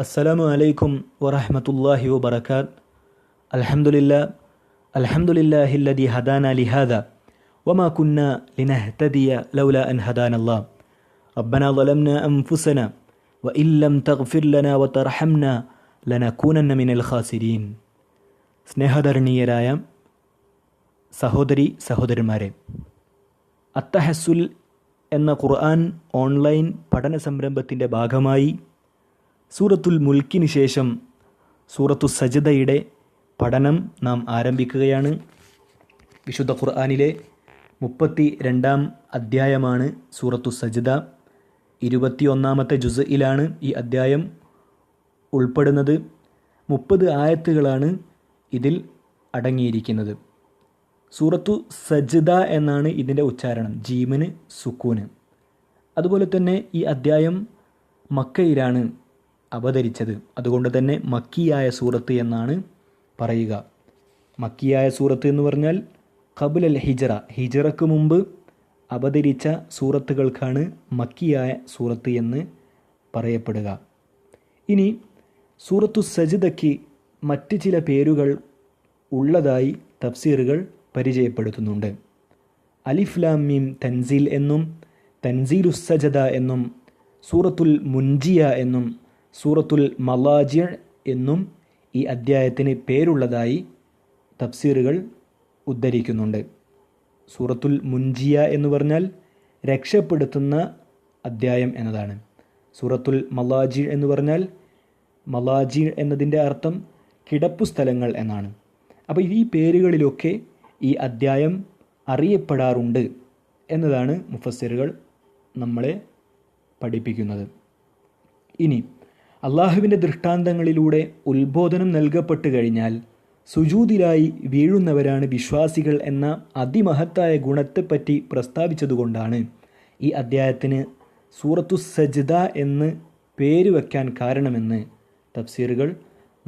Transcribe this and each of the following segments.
السلام عليكم ورحمة الله وبركاته. الحمد لله الذي هدانا لهذا وما كنا لنهتدي لولا أن هدانا الله. ربنا ظلمنا أنفسنا وإن لم تغفر لنا وترحمنا لنكونن من الخاسرين. സ്നേഹധരണീയരായ സഹോദരി സഹോദരന്മാരെ, അത്തഹസുൽ എന്ന ഖുർആൻ ഓൺലൈൻ പഠന സംരംഭത്തിൻ്റെ ഭാഗമായി സൂറത്തുൽ മുൽക്കിന് ശേഷം സൂറത്തു സജ്ദയുടെ പഠനം നാം ആരംഭിക്കുകയാണ്. വിശുദ്ധ ഖുർആനിലെ 32 അധ്യായമാണ് സൂറത്തു സജ്ദ. 21 ജുസ്ഇലാണ് ഈ അധ്യായം ഉൾപ്പെടുന്നത്. 30 ആയത്തുകളാണ് ഇതിൽ അടങ്ങിയിരിക്കുന്നത്. സൂറത്തു സജ്ദ എന്നാണ് ഇതിൻ്റെ ഉച്ചാരണം, ജീമിന് സുക്കൂന്. അതുപോലെ തന്നെ ഈ അധ്യായം മക്കയിലാണ് അവതരിച്ചത്. അതുകൊണ്ട് തന്നെ മക്കിയായ സൂറത്ത് എന്നാണ് പറയുക. മക്കിയായ സൂറത്ത് എന്ന് പറഞ്ഞാൽ ഖബുൽ ഹിജറ, ഹിജറക്ക് മുമ്പ് അവതരിച്ച സൂറത്തുകൾക്കാണ് മക്കിയായ സൂറത്ത് എന്ന് പറയപ്പെടുക. ഇനി സൂറത്തു സജ്ദയ്ക്ക് മറ്റ് ചില പേരുകൾ ഉള്ളതായി തഫ്സീറുകൾ പരിചയപ്പെടുത്തുന്നുണ്ട്. അലിഫ് ലാം മീം തൻസീൽ എന്നും തൻസീലുസ് സജ്ദ എന്നും സൂറത്തുൽ മുൻജിയ എന്നും സൂറത്തുൽ മലാജിഅ് എന്നും ഈ അദ്ധ്യായത്തിന് പേരുള്ളതായി തഫ്സീറുകൾ ഉദ്ധരിക്കുന്നുണ്ട്. സൂറത്തുൽ മുൻജിയ എന്ന് പറഞ്ഞാൽ രക്ഷപ്പെടുത്തുന്ന അദ്ധ്യായം എന്നതാണ്. സൂറത്തുൽ മലാജിഅ് എന്ന് പറഞ്ഞാൽ മലാജിഅ് എന്നതിൻ്റെ അർത്ഥം കിടപ്പു സ്ഥലങ്ങൾ എന്നാണ്. അപ്പോൾ ഈ പേരുകളിലൊക്കെ ഈ അദ്ധ്യായം അറിയപ്പെടാറുണ്ട് എന്നതാണ് മുഫസ്സിറുകൾ നമ്മളെ പഠിപ്പിക്കുന്നത്. ഇനി അള്ളാഹുവിൻ്റെ ദൃഷ്ടാന്തങ്ങളിലൂടെ ഉത്ബോധനം നൽകപ്പെട്ട് കഴിഞ്ഞാൽ സുജൂദിലായി വീഴുന്നവരാണ് വിശ്വാസികൾ എന്ന അതിമഹത്തായ ഗുണത്തെപ്പറ്റി പ്രസ്താവിച്ചതുകൊണ്ടാണ് ഈ അദ്ധ്യായത്തിന് സൂറത്തു സജ്ദ എന്ന് പേര് വയ്ക്കാൻ കാരണമെന്ന് തഫ്സീറുകൾ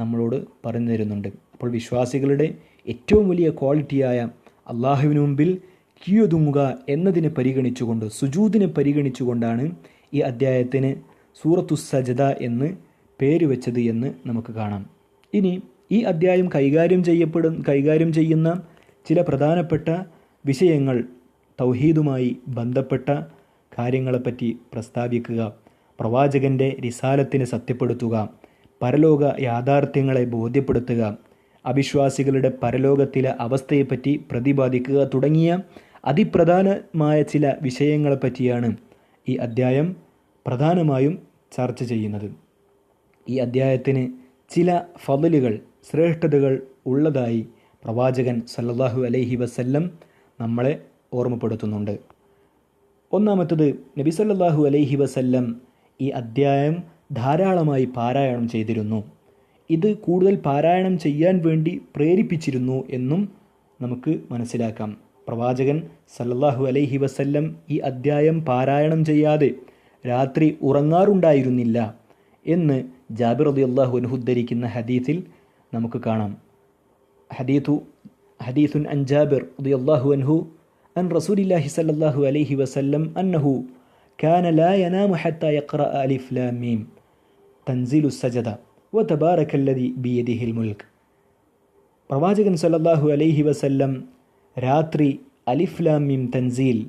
നമ്മളോട് പറഞ്ഞു തരുന്നുണ്ട്. അപ്പോൾ വിശ്വാസികളുടെ ഏറ്റവും വലിയ ക്വാളിറ്റിയായ അള്ളാഹുവിന് മുമ്പിൽ കീഴൊതുങ്ങുക എന്നതിനെ പരിഗണിച്ചുകൊണ്ട്, സുജൂദിനെ പരിഗണിച്ചുകൊണ്ടാണ് ഈ അദ്ധ്യായത്തിന് സൂറത്തു സജ്ദ എന്ന് പേര് വെച്ചത് എന്ന് നമുക്ക് കാണാം. ഇനി ഈ അദ്ധ്യായം കൈകാര്യം ചെയ്യുന്ന ചില പ്രധാനപ്പെട്ട വിഷയങ്ങൾ, തൗഹീദുമായി ബന്ധപ്പെട്ട കാര്യങ്ങളെപ്പറ്റി പ്രസ്താവിക്കുക, പ്രവാചകൻ്റെ റിസാലത്തിനെ സത്യപ്പെടുത്തുക, പരലോക യാഥാർത്ഥ്യങ്ങളെ ബോധ്യപ്പെടുത്തുക, അവിശ്വാസികളുടെ പരലോകത്തിലെ അവസ്ഥയെപ്പറ്റി പ്രതിപാദിക്കുക തുടങ്ങിയ അതിപ്രധാനമായ ചില വിഷയങ്ങളെപ്പറ്റിയാണ് ഈ അദ്ധ്യായം പ്രധാനമായും ചർച്ച ചെയ്യുന്നത്. ഈ അദ്ധ്യായത്തിന് ചില ഫളലുകൾ, ശ്രേഷ്ഠതകൾ ഉള്ളതായി പ്രവാചകൻ സല്ലല്ലാഹു അലൈഹി വസല്ലം നമ്മളെ ഓർമ്മപ്പെടുത്തുന്നുണ്ട്. ഒന്നാമത്തത്, നബി സല്ലല്ലാഹു അലൈഹി വസല്ലം ഈ അദ്ധ്യായം ധാരാളമായി പാരായണം ചെയ്തിരുന്നു. ഇത് കൂടുതൽ പാരായണം ചെയ്യാൻ വേണ്ടി പ്രേരിപ്പിച്ചിരുന്നു എന്നും നമുക്ക് മനസ്സിലാക്കാം. പ്രവാചകൻ സല്ലല്ലാഹു അലൈഹി വസല്ലം ഈ അദ്ധ്യായം പാരായണം ചെയ്യാതെ രാത്രി ഉറങ്ങാറുണ്ടായിരുന്നില്ല എന്ന് ജാബിർ റളിയല്ലാഹു അൻഹു ഉദ്ധരിക്കുന്ന ഹദീസിൽ നമുക്ക് കാണാം. ഹദീസുൻ അൻ ജാബിർ റളിയല്ലാഹു അൻഹു അൻ റസൂലില്ലാഹി സല്ലല്ലാഹു അലൈഹി വസല്ലം അന്നഹു കാന ലാ യനാമു ഹത്താ യഖറഅ അലിഫ് ലാം മീം തൻസീലുസ് സജ്ദ വതബാറകല്ലദി ബിയദിഹിൽ മുൽക്ക്. പ്രവാചകൻ സല്ലല്ലാഹു അലൈഹി വസല്ലം രാത്രി അലിഫ് ലാം മീം തൻസീൽ,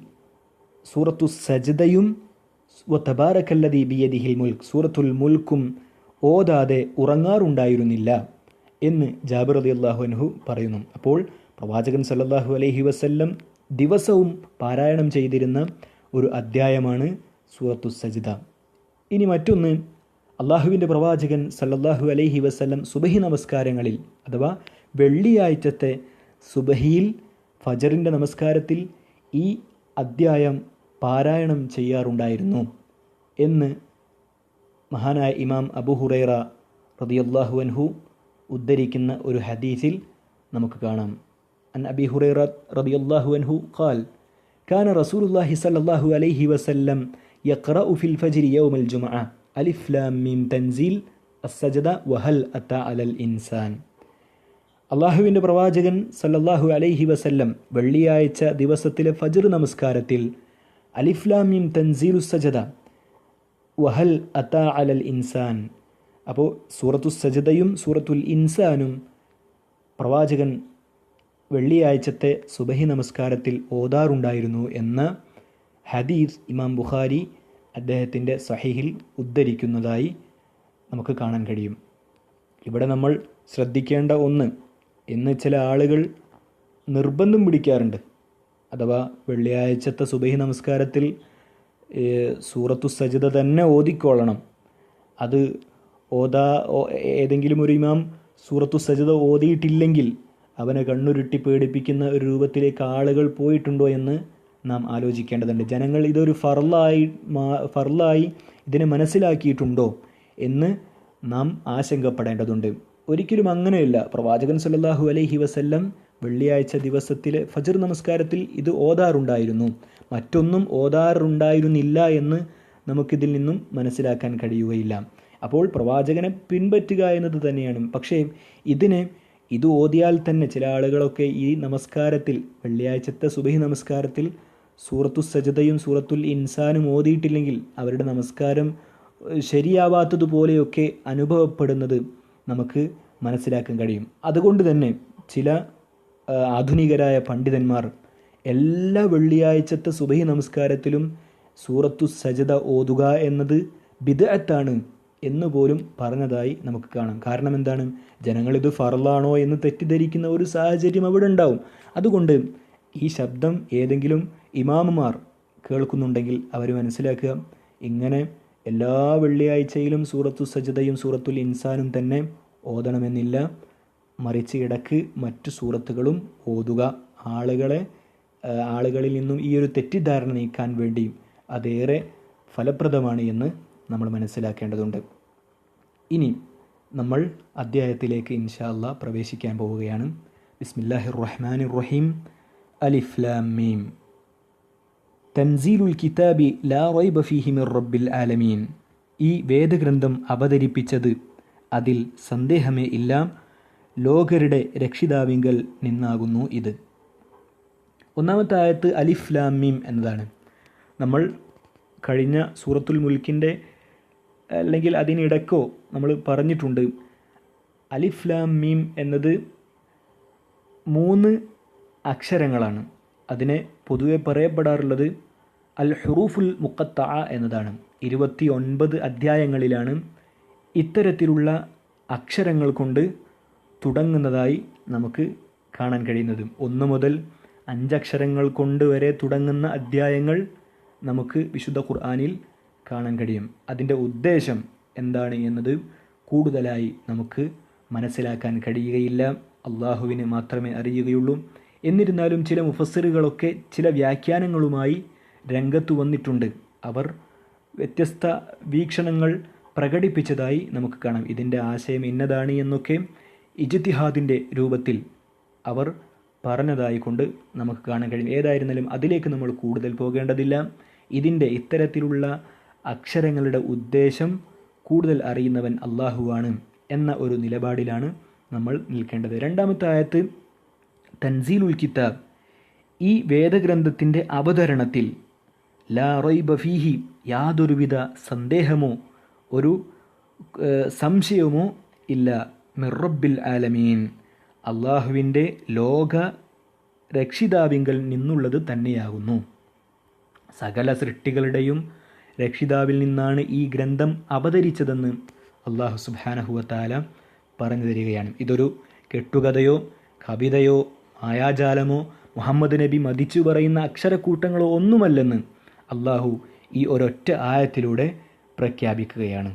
സൂറത്തു സജ്ദയും വതബാറകല്ലദി ബിയദിഹിൽ മുൽക്ക്, സൂറത്തുൽ മുൽക്കും ഓതാതെ ഉറങ്ങാറുണ്ടായിരുന്നില്ല എന്ന് ജാബിർ റളിയല്ലാഹു അൻഹു പറയുന്നു. അപ്പോൾ പ്രവാചകൻ സല്ലല്ലാഹു അലൈഹി വസല്ലം ദിവസവും പാരായണം ചെയ്തിരുന്ന ഒരു അദ്ധ്യായമാണ് സൂറത്തു സജ്ദ. ഇനി മറ്റൊന്ന്, അള്ളാഹുവിൻ്റെ പ്രവാചകൻ സല്ലല്ലാഹു അലൈഹി വസല്ലം സുബഹി നമസ്കാരങ്ങളിൽ അഥവാ വെള്ളിയാഴ്ചത്തെ സുബഹിയിൽ ഫജറിൻ്റെ നമസ്കാരത്തിൽ ഈ അദ്ധ്യായം പാരായണം ചെയ്യാറുണ്ടായിരുന്നു എന്ന് മഹാനായ ഇമാം അബൂ ഹുറൈറ റളിയല്ലാഹു അൻഹു ഉദ്ധരിക്കുന്ന ഒരു ഹദീസിൽ നമുക്ക് കാണാം. അൻ അബീ ഹുറൈറ റളിയല്ലാഹു അൻഹു ഖാൽ കാന റസൂലുള്ളാഹി സ്വല്ലല്ലാഹു അലൈഹി വസല്ലം യഖറഉ ഫിൽ ഫജ്രി യൗമൽ ജുമുഅ അലിഫ് ലാം മീം തൻസീൽ അസ്സജ്ദ വഹൽ അതാ അലൽ ഇൻസാൻ. അള്ളാഹുവിൻ്റെ പ്രവാചകൻ സല്ലല്ലാഹു അലൈഹി വസല്ലം വെള്ളിയാഴ്ച ദിവസത്തിലെ ഫജ്ർ നമസ്കാരത്തിൽ അലിഫ് ലാം മീം തൻസീലുസ് സജ്ദ വഹൽ അതാ അലൽ ഇൻസാൻ അപ്പോൾ സൂറത്തു സജദയും സൂറത്തുൽ ഇൻസാനും പ്രവാചകൻ വെള്ളിയാഴ്ചത്തെ സുബഹി നമസ്കാരത്തിൽ ഓതാറുണ്ടായിരുന്നു എന്ന ഹദീസ് ഇമാം ബുഖാരി അദ്ദേഹത്തിൻ്റെ സഹീഹിൽ ഉദ്ധരിക്കുന്നതായി നമുക്ക് കാണാൻ കഴിയും. ഇവിടെ നമ്മൾ ശ്രദ്ധിക്കേണ്ട ഒന്ന്, ഇന്ന് ചില ആളുകൾ നിർബന്ധം പിടിക്കാറുണ്ട്, അഥവാ വെള്ളിയാഴ്ചത്തെ സുബഹി നമസ്കാരത്തിൽ സൂറത്തു സജദ തന്നെ ഓതിക്കൊള്ളണം. അത് ഏതെങ്കിലും ഒരു ഇമാം സൂറത്തു സജദ ഓതിയിട്ടില്ലെങ്കിൽ അവനെ കണ്ണുരുട്ടി പേടിപ്പിക്കുന്ന ഒരു രൂപത്തിലേക്ക് ആളുകൾ പോയിട്ടുണ്ടോ എന്ന് നാം ആലോചിക്കേണ്ടതുണ്ട്. ജനങ്ങൾ ഇതൊരു ഫർളായി ഇതിനെ മനസ്സിലാക്കിയിട്ടുണ്ടോ എന്ന് നാം ആശങ്കപ്പെടേണ്ടതുണ്ട്. ഒരിക്കലും അങ്ങനെയല്ല. പ്രവാചകൻ സല്ലല്ലാഹു അലൈഹി വസല്ലം വെള്ളിയാഴ്ച ദിവസത്തിലെ ഫജ്ർ നമസ്കാരത്തിൽ ഇത് ഓതാറുണ്ടായിരുന്നു, മറ്റൊന്നും ഓതാറുണ്ടായിരുന്നില്ല എന്ന് നമുക്കിതിൽ നിന്നും മനസ്സിലാക്കാൻ കഴിയുകയില്ല. അപ്പോൾ പ്രവാചകനെ പിൻപറ്റുക എന്നത് തന്നെയാണ്. പക്ഷേ ഇത് ഓതിയാൽ തന്നെ ചില ആളുകളൊക്കെ ഈ നമസ്കാരത്തിൽ, വെള്ളിയാഴ്ചത്തെ സുബഹി നമസ്കാരത്തിൽ സൂറത്തു സജദയും സൂറത്തുൽ ഇൻസാനും ഓതിയിട്ടില്ലെങ്കിൽ അവരുടെ നമസ്കാരം ശരിയാവാത്തതുപോലെയൊക്കെ അനുഭവപ്പെടുന്നത് നമുക്ക് മനസ്സിലാക്കാൻ കഴിയും. അതുകൊണ്ട് തന്നെ ചില ആധുനികരായ പണ്ഡിതന്മാർ എല്ലാ വെള്ളിയാഴ്ചത്തെ സുബഹി നമസ്കാരത്തിലും സൂറത്തു സജദ ഓതുക എന്നത് ബിദ്അത്താണ് എന്ന് പോലും പറഞ്ഞതായി നമുക്ക് കാണാം. കാരണം എന്താണ്? ജനങ്ങളിത് ഫർളാണോ എന്ന് തെറ്റിദ്ധരിക്കുന്ന ഒരു സാഹചര്യം അവിടെ ഉണ്ടാവും. അതുകൊണ്ട് ഈ ശബ്ദം ഏതെങ്കിലും ഇമാമുമാർ കേൾക്കുന്നുണ്ടെങ്കിൽ അവർ മനസ്സിലാക്കുക, ഇങ്ങനെ എല്ലാ വെള്ളിയാഴ്ചയിലും സൂറത്തു സജദയും സൂറത്തുൽ ഇൻസാനും തന്നെ ഓതണമെന്നില്ല, മറിച്ച് ഇടക്ക് മറ്റു സൂറത്തുകളും ഓതുക. ആളുകളിൽ നിന്നും ഈ ഒരു തെറ്റിദ്ധാരണ നീക്കാൻ വേണ്ടി അതേറെ ഫലപ്രദമാണ് എന്ന് നമ്മൾ മനസ്സിലാക്കേണ്ടതുണ്ട്. ഇനി നമ്മൾ അദ്ധ്യായത്തിലേക്ക് ഇൻഷാ അല്ലാഹ് പ്രവേശിക്കാൻ പോവുകയാണ്. ബിസ്മില്ലാഹിർ റഹ്മാനിർ റഹീം. അലിഫ് ലാം മീം. തൻസീലുൽ കിതാബി ലാ റൈബ ഫീഹി മിർ റബ്ബിൽ ആലമീൻ. ഈ വേദഗ്രന്ഥം അവതരിപ്പിച്ചത് അതിൽ സന്ദേഹമേ ഇല്ല ലോകരുടെ രക്ഷിതാവിങ്കൽ നിന്നാകുന്നു ഇത്. ഒന്നാമത്തെ ആയത്ത് അലിഫ് ലാം മീം എന്നതാണ്. നമ്മൾ കഴിഞ്ഞ സൂറത്തുൽ മുൽക്കിൻ്റെ അല്ലെങ്കിൽ അതിനിടക്കോ നമ്മൾ പറഞ്ഞിട്ടുണ്ട്, അലിഫ് ലാം മീം എന്നത് 3 അക്ഷരങ്ങളാണ്. അതിനെ പൊതുവെ പറയപ്പെടാറുള്ളത് അൽ ഹുറൂഫുൽ മുഖത്തഅ എന്നതാണ്. 29 അധ്യായങ്ങളിലാണ് ഇത്തരത്തിലുള്ള അക്ഷരങ്ങൾ കൊണ്ട് തുടങ്ങുന്നതായി നമുക്ക് കാണാൻ കഴിയുന്നത്. 1 മുതൽ 5 അക്ഷരങ്ങൾ കൊണ്ട് വരെ തുടങ്ങുന്ന അധ്യായങ്ങൾ നമുക്ക് വിശുദ്ധ ഖുർആനിൽ കാണാൻ കഴിയും. അതിൻ്റെ ഉദ്ദേശം എന്താണ് എന്നത് കൂടുതലായി നമുക്ക് മനസ്സിലാക്കാൻ കഴിയുകയില്ല, അള്ളാഹുവിന് മാത്രമേ അറിയുകയുള്ളൂ. എന്നിരുന്നാലും ചില മുഫസ്സിറുകളൊക്കെ ചില വ്യാഖ്യാനങ്ങളുമായി രംഗത്ത് വന്നിട്ടുണ്ട്. അവർ വ്യത്യസ്ത വീക്ഷണങ്ങൾ പ്രകടിപ്പിച്ചതായി നമുക്ക് കാണാം. ഇതിൻ്റെ ആശയം ഇന്നതാണ് എന്നൊക്കെ ഇജ്തിഹാദിൻ്റെ രൂപത്തിൽ അവർ പറഞ്ഞതായി കൊണ്ട് നമുക്ക് കാണാൻ കഴിയും. ഏതായിരുന്നാലും അതിലേക്ക് നമ്മൾ കൂടുതൽ പോകേണ്ടതില്ല. ഇതിൻ്റെ ഇത്തരത്തിലുള്ള അക്ഷരങ്ങളുടെ ഉദ്ദേശം കൂടുതൽ അറിയുന്നവൻ അള്ളാഹുവാണ് എന്ന ഒരു നിലപാടിലാണ് നമ്മൾ നിൽക്കേണ്ടത്. രണ്ടാമത്തെ ആയത്ത് തൻസീലുൽ കിതാബ്. ഈ വേദഗ്രന്ഥത്തിൻ്റെ അവതരണത്തിൽ ലാ റൈബ ഫീഹി, യാതൊരുവിധ സന്ദേഹമോ ഒരു സംശയമോ ഇല്ല, മിർ റബ്ബിൽ ആലമീൻ, അള്ളാഹുവിൻ്റെ ലോക രക്ഷിതാവിങ്കൽ നിന്നുള്ളത് തന്നെയാകുന്നു. സകല സൃഷ്ടികളുടെയും രക്ഷിതാവിൽ നിന്നാണ് ഈ ഗ്രന്ഥം അവതരിച്ചതെന്ന് അള്ളാഹു സുബ്ഹാനഹു വതആല പറഞ്ഞു തരികയാണ്. ഇതൊരു കെട്ടുകഥയോ കവിതയോ മായാജാലമോ മുഹമ്മദ് നബി മതിച്ചു പറയുന്ന അക്ഷരക്കൂട്ടങ്ങളോ ഒന്നുമല്ലെന്ന് അള്ളാഹു ഈ ഒരൊറ്റ ആയത്തിലൂടെ പ്രഖ്യാപിക്കുകയാണ്.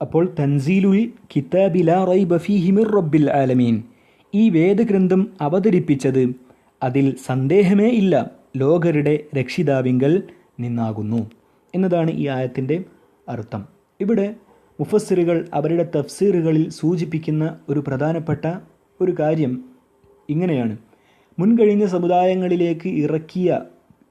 അപ്പോൾ തൻസീലുൽ കിതാബി ലാ റൈബ ഫീഹി മിർ റബ്ബിൽ ആലമീൻ, ഈ വേദഗ്രന്ഥം അവതരിപ്പിച്ചത് അതിൽ സന്ദേഹമേ ഇല്ല ലോകരുടെ രക്ഷിതാവിങ്കൽ നിന്നാകുന്നു എന്നതാണ് ഈ ആയത്തിൻ്റെ അർത്ഥം. ഇവിടെ മുഫസ്സിറുകൾ അവരുടെ തഫ്സീറുകളിൽ സൂചിപ്പിക്കുന്ന ഒരു പ്രധാനപ്പെട്ട ഒരു കാര്യം ഇങ്ങനെയാണ്: മുൻകഴിഞ്ഞ സമുദായങ്ങളിലേക്ക്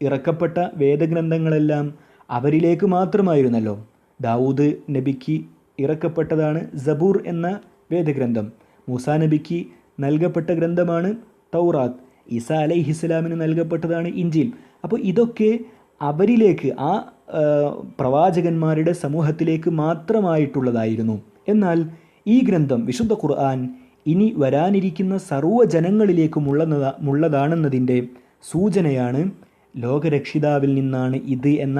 ഇറക്കപ്പെട്ട വേദഗ്രന്ഥങ്ങളെല്ലാം അവരിലേക്ക് മാത്രമായിരുന്നല്ലോ. ദാവൂദ് നബിക്ക് ഇറക്കപ്പെട്ടതാണ് സബൂർ എന്ന വേദഗ്രന്ഥം. മൂസാ നബിക്ക് നൽകപ്പെട്ട ഗ്രന്ഥമാണ് തൗറാത്ത്. ഈസാ അലൈഹിസ്സലാമിന് നൽകപ്പെട്ടതാണ് ഇഞ്ചീൽ. അപ്പോൾ ഇതൊക്കെ അവരിലേക്ക്, ആ പ്രവാചകന്മാരുടെ സമൂഹത്തിലേക്ക് മാത്രമായിട്ടുള്ളതായിരുന്നു. എന്നാൽ ഈ ഗ്രന്ഥം വിശുദ്ധ ഖുർആൻ ഇനി വരാനിരിക്കുന്ന സർവ്വജനങ്ങളിലേക്കുമുള്ളതാണെന്നതിൻ്റെ സൂചനയാണ് ലോകരക്ഷിതാവിൽ നിന്നാണ് ഇത് എന്ന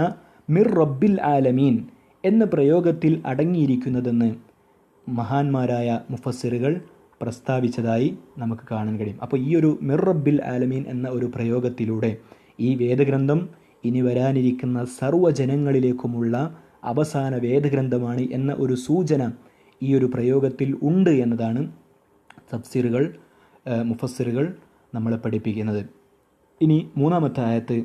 മിർ റബ്ബിൽ ആലമീൻ എന്ന പ്രയോഗത്തിൽ അടങ്ങിയിരിക്കുന്നതെന്ന് മഹാന്മാരായ മുഫസ്സിറുകൾ പ്രസ്താവിച്ചതായി നമുക്ക് കാണാൻ കഴിയും. അപ്പോൾ ഈ ഒരു മിർ റബ്ബിൽ ആലമീൻ എന്ന ഒരു പ്രയോഗത്തിലൂടെ ഈ വേദഗ്രന്ഥം ഇനി വരാനിരിക്കുന്ന സർവ്വജനങ്ങളിലേക്കുമുള്ള അവസാന വേദഗ്രന്ഥമാണ് എന്ന ഒരു സൂചന ഈ ഒരു പ്രയോഗത്തിൽ ഉണ്ട് എന്നതാണ് തഫ്സീറുകൾ മുഫസ്സിറുകൾ നമ്മളെ പഠിപ്പിക്കുന്നത്. ഇനി മൂന്നാമത്തെ ആയത്ത്,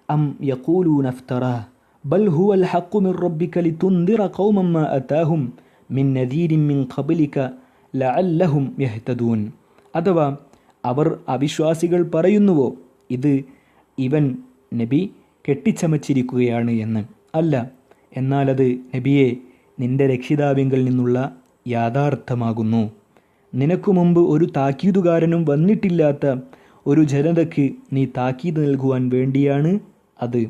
അം യഖൂലൂന ഇഫ്തറാ ബൽ ഹുവൽ ഹഖ്ഖു മിർ റബ്ബിക ലിതുൻദിറ ഖൗമൻ മാ അതാഹും മിൻ നദീരിൻ മിൻ ഖബ്ലിക ലഅല്ലഹും യഹ്തദൂൻ. അഥവാ അവർ അവിശ്വാസികൾ പറയുന്നുവോ ഇത് ഇവൻ നബി കെട്ടിച്ചമച്ചിരിക്കുകയാണ് എന്ന്. അല്ല, എന്നാലത് നബിയെ നിന്റെ രക്ഷിതാവിങ്കിൽ നിന്നുള്ള യാഥാർത്ഥ്യമാകുന്നു. നിനക്കു മുമ്പ് ഒരു താക്കീതുകാരനും വന്നിട്ടില്ലാത്ത ഒരു ജനതയ്ക്ക് നീ താക്കീത് നൽകുവാൻ വേണ്ടിയാണ് അത്.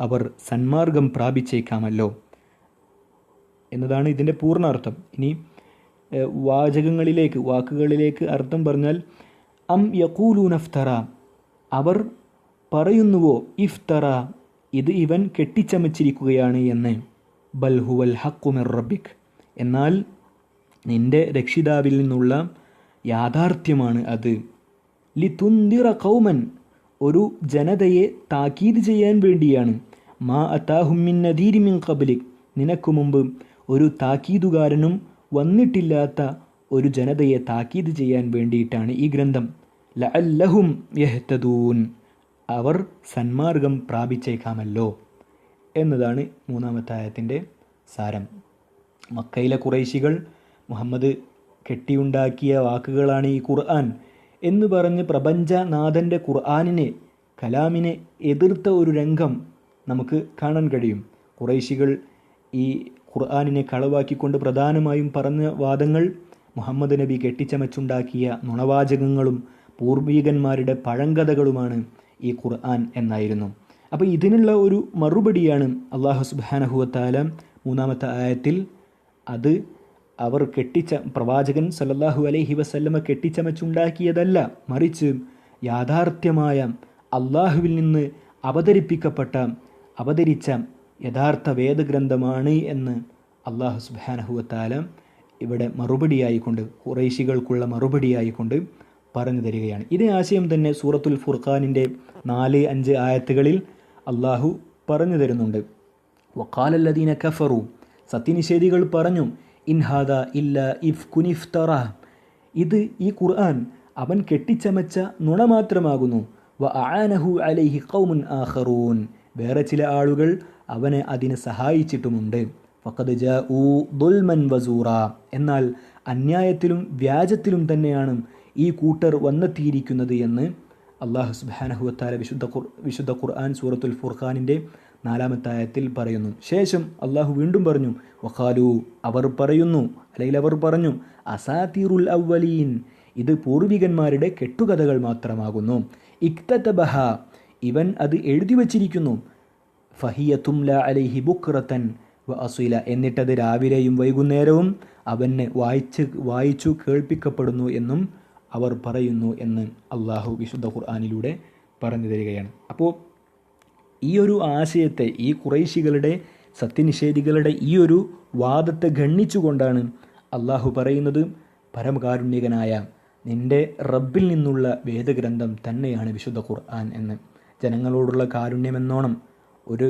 അവർ സന്മാർഗം പ്രാപിച്ചേക്കാമല്ലോ എന്നതാണ് ഇതിൻ്റെ പൂർണ്ണാർത്ഥം. ഇനി വാക്കുകളിലേക്ക് അർത്ഥം പറഞ്ഞാൽ, അം യഖൂലൂന ഇഫ്തറ, അവർ പറയുന്നുവോ ഇഫ്തറ, ഇത് ഇവൻ കെട്ടിച്ചമച്ചിരിക്കുകയാണ് എന്ന്. ബൽ ഹുവൽ ഹഖ്ഖു മിർ റബ്ബിക്, എന്നാൽ നിന്റെ രക്ഷിതാവിൽ നിന്നുള്ള യാഥാർത്ഥ്യമാണ് അത്. ലിതുൻദിറ ഖൗമൻ, ഒരു ജനതയെ താക്കീത് ചെയ്യാൻ വേണ്ടിയാണ്. മാ അതാഹും മിൻ നദീരി മിൻ ഖബ്ലിക്, നിനക്കു മുമ്പ് ഒരു താക്കീതുകാരനും വന്നിട്ടില്ലാത്ത ഒരു ജനതയെ താക്കീത് ചെയ്യാൻ വേണ്ടിയിട്ടാണ് ഈ ഗ്രന്ഥം. ലഅല്ലഹും യഹ്തദൂൻ, അവർ സന്മാർഗം പ്രാപിച്ചേക്കാമല്ലോ എന്നതാണ് മൂന്നാമത്തെ ആയത്തിൻ്റെ സാരം. മക്കയിലെ ഖുറൈശികൾ മുഹമ്മദ് കെട്ടിയുണ്ടാക്കിയ വാക്കുകളാണ് ഈ ഖുർആൻ എന്ന് പറഞ്ഞ് പ്രപഞ്ചനാഥൻ്റെ ഖുർആനിനെ, കലാമിനെ എതിർത്ത ഒരു രംഗം നമുക്ക് കാണാൻ കഴിയും. ഖുറൈശികൾ ഈ ഖുർആനിനെ കളവാക്കിക്കൊണ്ട് പ്രധാനമായും പറഞ്ഞ വാദങ്ങൾ മുഹമ്മദ് നബി കെട്ടിച്ചമച്ചുണ്ടാക്കിയ നുണവാചകങ്ങളും പൂർവികന്മാരുടെ പഴങ്കഥകളുമാണ് ഈ ഖുർആൻ എന്നായിരുന്നു. അപ്പോൾ ഇതിനുള്ള ഒരു മറുപടിയാണ് അല്ലാഹു സുബ്ഹാനഹു വ തആല മൂന്നാമത്തെ ആയത്തിൽ അത് അവർ പ്രവാചകൻ സല്ലല്ലാഹു അലൈഹി വസല്ലമ കെട്ടിച്ചമച്ചുണ്ടാക്കിയതല്ല, മറിച്ച് യാഥാർത്ഥ്യമായ അള്ളാഹുവിൽ നിന്ന് അവതരിച്ച യഥാർത്ഥ വേദഗ്രന്ഥമാണ് എന്ന് അല്ലാഹു സുബ്ഹാനഹു വ തആല ഇവിടെ മറുപടിയായിക്കൊണ്ട്, ഖുറൈശികൾക്കുള്ള മറുപടിയായിക്കൊണ്ട് പറഞ്ഞു തരികയാണ്. ഇതേ ആശയം തന്നെ സൂറത്തുൽ ഫുർഖാനിൻ്റെ 4-5 ആയത്തുകളിൽ അള്ളാഹു പറഞ്ഞു തരുന്നുണ്ട്. വഖാലല്ലദീന കഫറു, സത്യനിഷേധികൾ പറഞ്ഞു, ഇൻ ഹാദാ ഇല്ലാ ഇഫ്കുൻ ഇഫ്തറ, ഇത് ഈ ഖുർആൻ അവൻ കെട്ടിച്ചമച്ച നുണ മാത്രമാകുന്നു. വ അആനഹു അലൈഹി ഖൗമുൻ ആഖറൂൻ, വേറെ ചില ആളുകൾ അവനെ അതിനെ സഹായിച്ചിട്ടുമുണ്ട്. ഫഖദ് ജാഊ ദുൽമൻ വസൂറ, എന്നാൽ അന്യായത്തിലും വ്യാജത്തിലും തന്നെയാണ് ഈ കൂട്ടർ വന്നെത്തിയിരിക്കുന്നത് എന്ന് അല്ലാഹു സുബ്ഹാനഹു വ തആല വിശുദ്ധ ഖുർആൻ സൂറത്തുൽ ഫുർഖാനിൻ്റെ 4-ാമത്തെ ആയത്തിൽ പറയുന്നു. ശേഷം അള്ളാഹു വീണ്ടും പറഞ്ഞു, വഖാലു, അവർ പറഞ്ഞു, അസാതീറുൽ അവ്വലീൻ, ഇത് പൂർവികന്മാരുടെ കെട്ടുകഥകൾ മാത്രമാകുന്നു. ഇക്തതബഹ, ഇവൻ അത് എഴുതി വച്ചിരിക്കുന്നു. ഫഹിയ തുംല അലൈഹി ബുക്റതൻ വ അസീല, എന്നിട്ടത് രാവിലെയും വൈകുന്നേരവും അവന് വായിച്ചു കേൾപ്പിക്കപ്പെടുന്നു എന്നും അവർ പറയുന്നു എന്ന് അള്ളാഹു വിശുദ്ധ ഖുർആനിലൂടെ പറഞ്ഞു തരികയാണ്. അപ്പോൾ ഈ ഒരു ആശയത്തെ, ഈ ഖുറൈശികളുടെ സത്യനിഷേധികളുടെ ഈ ഒരു വാദത്തെ ഖണ്ഡിച്ചുകൊണ്ടാണ് അള്ളാഹു പറയുന്നത്, പരമകാരുണ്യകനായ നിന്റെ റബ്ബിൽ നിന്നുള്ള വേദഗ്രന്ഥം തന്നെയാണ് വിശുദ്ധ ഖുർആൻ എന്ന്. ജനങ്ങളോടുള്ള കാരുണ്യമെന്നോണം ഒരു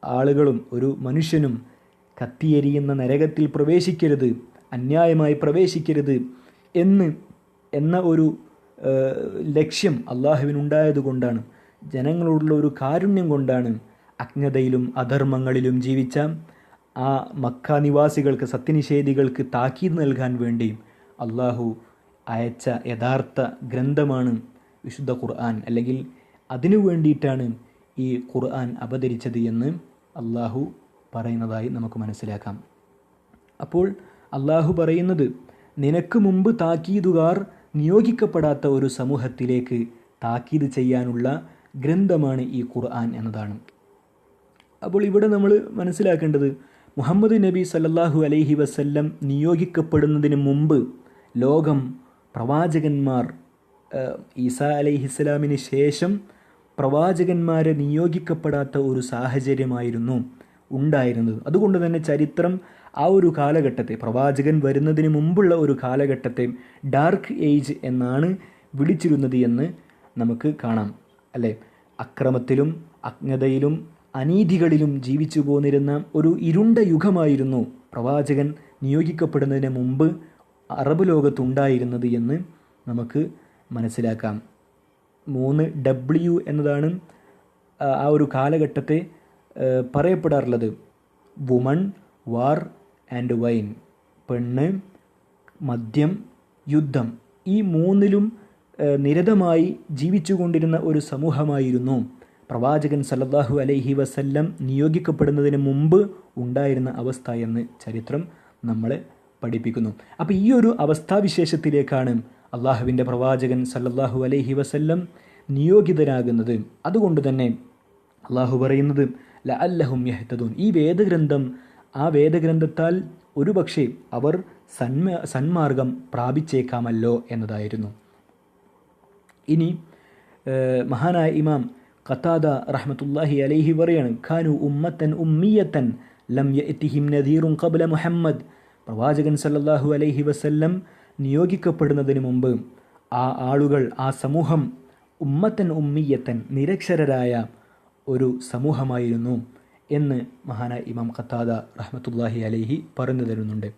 ആളുകളും ഒരു മനുഷ്യനും കത്തിയെരിയുന്ന നരകത്തിൽ പ്രവേശിക്കരുത്, അന്യായമായി പ്രവേശിക്കരുത് എന്ന ഒരു ലക്ഷ്യം അള്ളാഹുവിനുണ്ടായതുകൊണ്ടാണ്, ജനങ്ങളോടുള്ള ഒരു കാരുണ്യം കൊണ്ടാണ് അജ്ഞതയിലും അധർമ്മങ്ങളിലും ജീവിച്ച ആ മക്ക നിവാസികൾക്ക്, സത്യനിഷേധികൾക്ക് താക്കീത് നൽകാൻ വേണ്ടി അള്ളാഹു അയച്ച യഥാർത്ഥ ഗ്രന്ഥമാണ് വിശുദ്ധ ഖുർആൻ, അല്ലെങ്കിൽ അതിനു വേണ്ടിയിട്ടാണ് ഈ ഖുർആൻ അവതരിച്ചത് എന്ന് അള്ളാഹു പറയുന്നതായി നമുക്ക് മനസ്സിലാക്കാം. അപ്പോൾ അള്ളാഹു പറയുന്നത്, നിനക്ക് മുമ്പ് താക്കീതുകാർ നിയോഗിക്കപ്പെടാത്ത ഒരു സമൂഹത്തിലേക്ക് താക്കീത് ചെയ്യാനുള്ള ഗ്രന്ഥമാണ് ഈ ഖുർആൻ എന്നതാണ്. അപ്പോൾ ഇവിടെ നമ്മൾ മനസ്സിലാക്കേണ്ടത്, മുഹമ്മദ് നബി സല്ലല്ലാഹു അലൈഹി വസല്ലം നിയോഗിക്കപ്പെടുന്നതിന് മുമ്പ് ലോകം പ്രവാചകന്മാർ, ഈസാ അലൈഹിസ്സലാമിന് ശേഷം പ്രവാചകന്മാരെ നിയോഗിക്കപ്പെടാത്ത ഒരു സാഹചര്യമായിരുന്നു ഉണ്ടായിരുന്നത്. അതുകൊണ്ട് തന്നെ ചരിത്രം ആ ഒരു കാലഘട്ടത്തെ, പ്രവാചകൻ വരുന്നതിന് മുമ്പുള്ള ഒരു കാലഘട്ടത്തെ ഡാർക്ക് ഏജ് എന്നാണ് വിളിച്ചിരുന്നത് എന്ന് നമുക്ക് കാണാം, അല്ലേ? അക്രമത്തിലും അജ്ഞതയിലും അനീതികളിലും ജീവിച്ചു പോന്നിരുന്ന ഒരു ഇരുണ്ട യുഗമായിരുന്നു പ്രവാചകൻ നിയോഗിക്കപ്പെടുന്നതിന് മുമ്പ് അറബ് ലോകത്തുണ്ടായിരുന്നത് എന്ന് നമുക്ക് മനസ്സിലാക്കാം. 3W എന്നതാണ് ആ ഒരു കാലഘട്ടത്തെ പറയപ്പെടാറുള്ളത്. Woman, war and wine. പെണ്ണ്, മദ്യം, യുദ്ധം. ഈ മൂന്നിലും നിരതമായി ജീവിച്ചുകൊണ്ടിരുന്ന ഒരു സമൂഹമായിരുന്നു പ്രവാചകൻ സല്ലല്ലാഹു അലൈഹി വസല്ലം നിയോഗിക്കപ്പെടുന്നതിന് മുമ്പ് ഉണ്ടായിരുന്ന അവസ്ഥ എന്ന് ചരിത്രം നമ്മളെ പഠിപ്പിക്കുന്നു. അപ്പോൾ ഈ ഒരു അവസ്ഥാവിശേഷത്തിലേക്കാണ് അള്ളാഹുവിൻ്റെ പ്രവാചകൻ സല്ലല്ലാഹു അലൈഹി വസല്ലം നിയോഗിതരാകുന്നത്. അതുകൊണ്ട് തന്നെ അള്ളാഹു പറയുന്നത് ലഅല്ലഹും യഹ്തദൂൻ. ഈ വേദഗ്രന്ഥം, ആ വേദഗ്രന്ഥത്താൽ ഒരുപക്ഷെ അവർ സന്മാർഗം പ്രാപിച്ചേക്കാമല്ലോ എന്നതായിരുന്നു. ഇനി മഹാനായ ഇമാം ഖതാദ റഹ്മത്തുള്ളാഹി അലൈഹി പറയാണ്, ഖാനു ഉമ്മത്തൻ ഉമ്മിയത്തൻ ലം യഅതിഹിം നദീറുൻ ഖബ്ല മുഹമ്മദ്. പ്രവാചകൻ സല്ലല്ലാഹു അലൈഹി വസല്ലം നിയോഗിക്കപ്പെടുന്നതിന് മുമ്പ് ആ ആളുകൾ, ആ സമൂഹം ഉമ്മത്തൻ ഉമ്മിയത്തൻ, നിരക്ഷരരായ ഒരു സമൂഹമായിരുന്നു എന്ന് മഹാനായ ഇമാം ഖതാദ റഹ്മത്തുള്ളാഹി അലൈഹി പറഞ്ഞു തരുന്നുണ്ട്.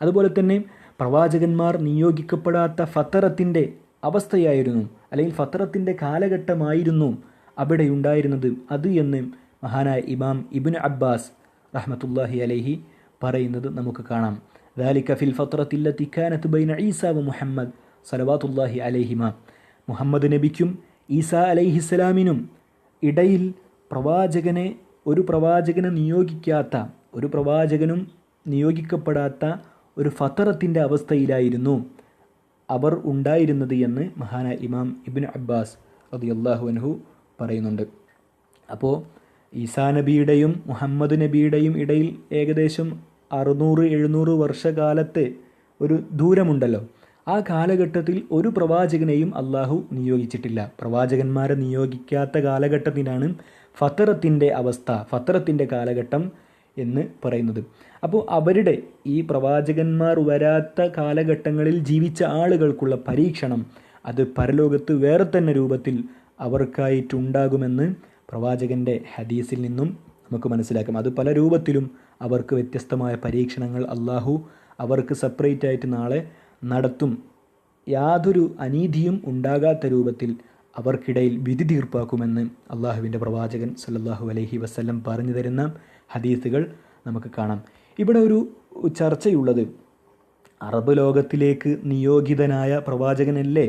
അതുപോലെ തന്നെ പ്രവാചകന്മാർ നിയോഗിക്കപ്പെടാത്ത ഫത്തറത്തിൻ്റെ അവസ്ഥയായിരുന്നു, അല്ലെങ്കിൽ ഫത്തറത്തിൻ്റെ കാലഘട്ടമായിരുന്നു അവിടെ ഉണ്ടായിരുന്നത് അത് എന്ന് മഹാനായ ഇമാം ഇബ്നു അബ്ബാസ് റഹ്മത്തുള്ളാഹി അലൈഹി പറയുന്നത് നമുക്ക് കാണാം. ذلك في الفترة التي كانت بين عيسى ومحمد صلوات الله عليهما. മുഹമ്മദ് നബിക്കും ഈസാ അലൈഹിസ്സലാമിനും ഇടയിൽ ഒരു പ്രവാചകനെ നിയോഗിക്കാത്ത, ഒരു പ്രവാചകനും നിയോഗിക്കപ്പെടാത്ത ഒരു ഫത്തറത്തിൻ്റെ അവസ്ഥയിലായിരുന്നു അവർ ഉണ്ടായിരുന്നത് എന്ന് മഹാനായ ഇമാം ഇബ്നു അബ്ബാസ് റളിയല്ലാഹു അൻഹു പറയുന്നുണ്ട്. അപ്പോൾ ഈസാ നബിയുടെയും മുഹമ്മദ് നബിയുടെയും ഇടയിൽ ഏകദേശം 600-700 വർഷകാലത്തെ ഒരു ദൂരമുണ്ടല്ലോ. ആ കാലഘട്ടത്തിൽ ഒരു പ്രവാചകനെയും അള്ളാഹു നിയോഗിച്ചിട്ടില്ല. പ്രവാചകന്മാരെ നിയോഗിക്കാത്ത കാലഘട്ടത്തിനാണ് ഫത്തറത്തിൻ്റെ അവസ്ഥ, ഫത്തറത്തിൻ്റെ കാലഘട്ടം എന്ന് പറയുന്നത്. അപ്പോൾ അവരുടെ ഈ പ്രവാചകന്മാർ വരാത്ത കാലഘട്ടങ്ങളിൽ ജീവിച്ച ആളുകൾക്കുള്ള പരീക്ഷണം അത് പരലോകത്ത് വേറെ തന്നെ രൂപത്തിൽ അവർക്കായിട്ടുണ്ടാകുമെന്ന് പ്രവാചകൻ്റെ ഹദീസിൽ നിന്നും നമുക്ക് മനസ്സിലാക്കാം. അത് പല രൂപത്തിലും അവർക്ക് വ്യത്യസ്തമായ പരീക്ഷണങ്ങൾ അള്ളാഹു അവർക്ക് സെപ്പറേറ്റ് ആയിട്ട് നാളെ നടത്തും. യാതൊരു അനീതിയും ഉണ്ടാകാത്ത രൂപത്തിൽ അവർക്കിടയിൽ വിധി തീർപ്പാക്കുമെന്ന് അള്ളാഹുവിൻ്റെ പ്രവാചകൻ സല്ലല്ലാഹു അലൈഹി വസല്ലം പറഞ്ഞു തരുന്ന ഹദീസുകൾ നമുക്ക് കാണാം. ഇവിടെ ഒരു ചർച്ചയുള്ളത്, അറബ് ലോകത്തിലേക്ക് നിയോഗിതനായ പ്രവാചകനല്ലേ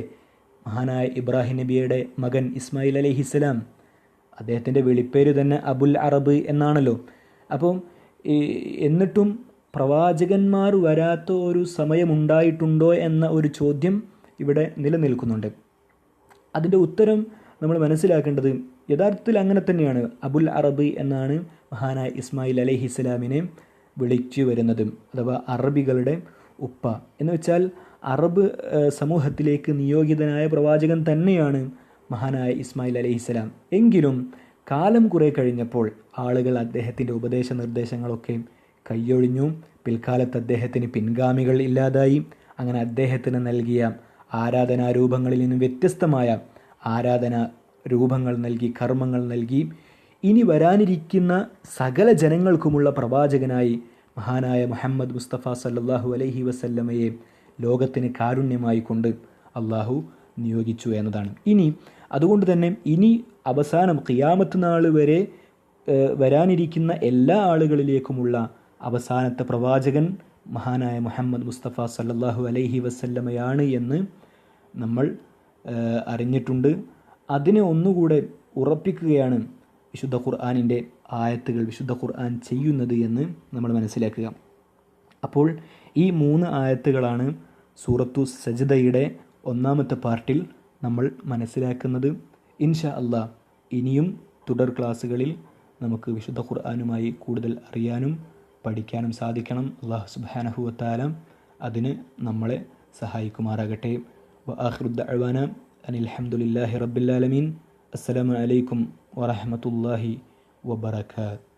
മഹാനായ ഇബ്രാഹിം നബിയുടെ മകൻ ഇസ്മായിൽ അലൈഹിസ്സലാം? അദ്ദേഹത്തിൻ്റെ വിളിപ്പേര് തന്നെ അബുൽ അറബ് എന്നാണല്ലോ. അപ്പം എന്നിട്ടും പ്രവാചകന്മാർ വരാത്ത ഒരു സമയമുണ്ടായിട്ടുണ്ടോ എന്ന ഒരു ചോദ്യം ഇവിടെ നിലനിൽക്കുന്നുണ്ട്. അതിൻ്റെ ഉത്തരം നമ്മൾ മനസ്സിലാക്കേണ്ടത് യഥാർത്ഥത്തിൽ അങ്ങനെ തന്നെയാണ്. അബുൽ അറബ് എന്നാണ് മഹാനായ ഇസ്മായിൽ അലൈഹിസ്സലാമിനെ വിളിച്ചു വരുന്നത്, അഥവാ അറബികളുടെ ഉപ്പ എന്ന് വെച്ചാൽ അറബ് സമൂഹത്തിലേക്ക് നിയോഗിതനായ പ്രവാചകൻ തന്നെയാണ് മഹാനായ ഇസ്മായിൽ അലൈഹിസ്സലാം. എങ്കിലും കാലം കുറെ കഴിഞ്ഞപ്പോൾ ആളുകൾ അദ്ദേഹത്തിൻ്റെ ഉപദേശ നിർദ്ദേശങ്ങളൊക്കെ കൈയൊഴിഞ്ഞു. പിൽക്കാലത്ത് അദ്ദേഹത്തിന് പിൻഗാമികൾ ഇല്ലാതായി. അങ്ങനെ അദ്ദേഹത്തിന് നൽകിയ ആരാധനാരൂപങ്ങളിൽ നിന്നും വ്യത്യസ്തമായ ആരാധനാ രൂപങ്ങൾ നൽകി, കർമ്മങ്ങൾ നൽകി. ഇനി വരാനിരിക്കുന്ന സകല ജനങ്ങൾക്കുമുള്ള പ്രവാചകനായി മഹാനായ മുഹമ്മദ് മുസ്തഫ സല്ലല്ലാഹു അലൈഹി വസല്ലമയെ ലോകത്തിന് കാരുണ്യമായി കൊണ്ട് അള്ളാഹു നിയോഗിച്ചു എന്നതാണ്. അതുകൊണ്ട് തന്നെ ഇനി അവസാനം ഖിയാമത്ത് നാൾ വരെ വരാനിരിക്കുന്ന എല്ലാ ആളുകളിലേക്കുമുള്ള അവസാനത്തെ പ്രവാചകൻ മഹാനായ മുഹമ്മദ് മുസ്തഫ സല്ലല്ലാഹു അലൈഹി വസല്ലമയാണ് എന്ന് നമ്മൾ അറിഞ്ഞിട്ടുണ്ട്. അതിനെ ഒന്നുകൂടെ ഉറപ്പിക്കുകയാണ് വിശുദ്ധ ഖുർആനിൻ്റെ ആയത്തുകൾ, വിശുദ്ധ ഖുർആൻ ചെയ്യുന്നത് എന്ന് നമ്മൾ മനസ്സിലാക്കുക. അപ്പോൾ ഈ 3 ആയത്തുകളാണ് സൂറത്തു സജ്ദയുടെ 1ാമത്തെ പാർട്ടിൽ നമ്മൾ മനസ്സിലാക്കുന്നത്. ഇൻഷാ അല്ലാഹ് ഇനിയും തുടർ ക്ലാസ്സുകളിൽ നമുക്ക് വിശുദ്ധ ഖുർആനുമായി കൂടുതൽ അറിയാനും പഠിക്കാനും സാധിക്കണം. അല്ലാഹു സുബ്ഹാനഹു വ തആല അതിന് നമ്മളെ സഹായിക്കുമാറാകട്ടെ. വആഖിറു ദഅ്വാന അനിൽ ഹംദുലില്ലാഹി റബ്ബിൽ ആലമീൻ. അസ്സലാമു അലൈക്കും വറഹ്മത്തുള്ളാഹി വബറകാതുഹു.